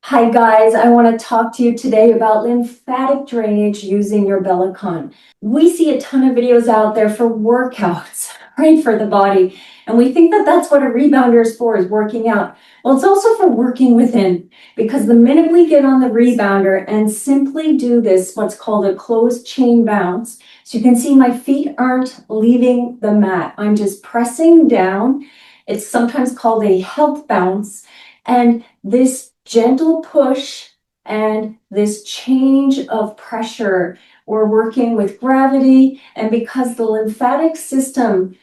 Hi guys, I want to talk to you today about lymphatic drainage using your Bellicon. We see a ton of videos out there for workouts, right, for the body. And we think that that's what a rebounder is for, is working out. Well, it's also for working within, because the minute we get on the rebounder and simply do this, what's called a closed chain bounce. So you can see my feet aren't leaving the mat. I'm just pressing down. It's sometimes called a health bounce. And this gentle push and this change of pressure. We're working with gravity, and because the lymphatic system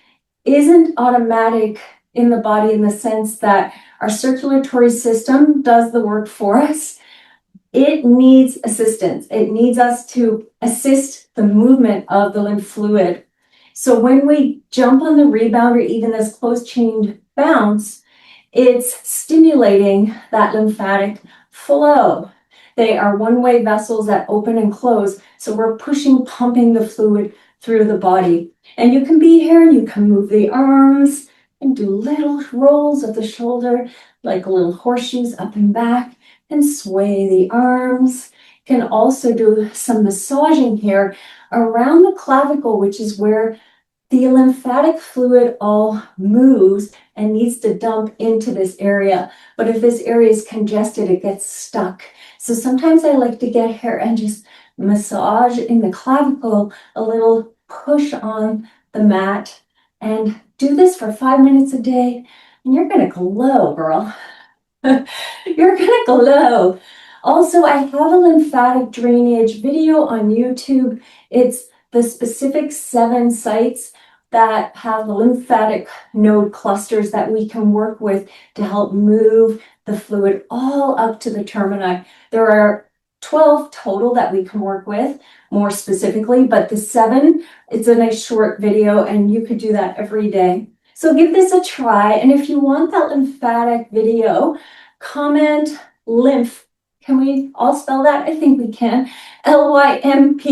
isn't automatic in the body in the sense that our circulatory system does the work for us, it needs assistance. It needs us to assist the movement of the lymph fluid. So when we jump on the rebounder, even this closed chain bounce, it's stimulating that lymphatic flow. They are one-way vessels that open and close. So we're pumping the fluid through the body. And you can be here and you can move the arms and do little rolls of the shoulder, like little horseshoes up and back, and sway the arms. You can also do some massaging here around the clavicle, which is where the lymphatic fluid all moves and needs to dump into this area. But if this area is congested, it gets stuck. So sometimes I like to get here and just massage in the clavicle, a little push on the mat, and do this for 5 minutes a day, and you're gonna glow, girl. You're gonna glow. Also, I have a lymphatic drainage video on YouTube. It's the specific 7 sites that have the lymphatic node clusters that we can work with to help move the fluid all up to the termini. There are 12 total that we can work with more specifically, but the 7, it's a nice short video and you could do that every day. So give this a try. And if you want that lymphatic video, comment lymph. Can we all spell that? I think we can. Lymph,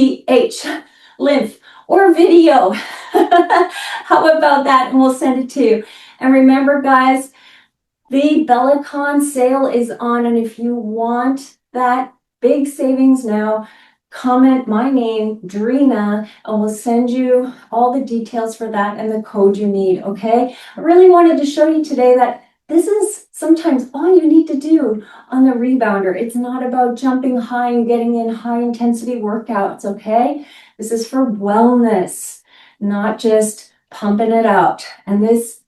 lymph, or video. How about that? And we'll send it to you. And remember, guys, the Bellicon sale is on. And if you want that big savings now, comment my name, Dreena, and we'll send you all the details for that and the code you need, okay? I really wanted to show you today that this is sometimes all you need to do on the rebounder. It's not about jumping high and getting in high intensity workouts, okay? This is for wellness, not just pumping it out. And this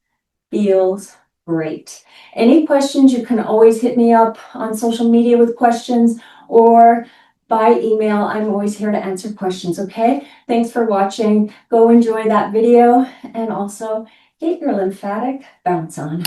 feels great. Any questions, you can always hit me up on social media with questions or by email. I'm always here to answer questions, okay? Thanks for watching. Go enjoy that video and also get your lymphatic bounce on.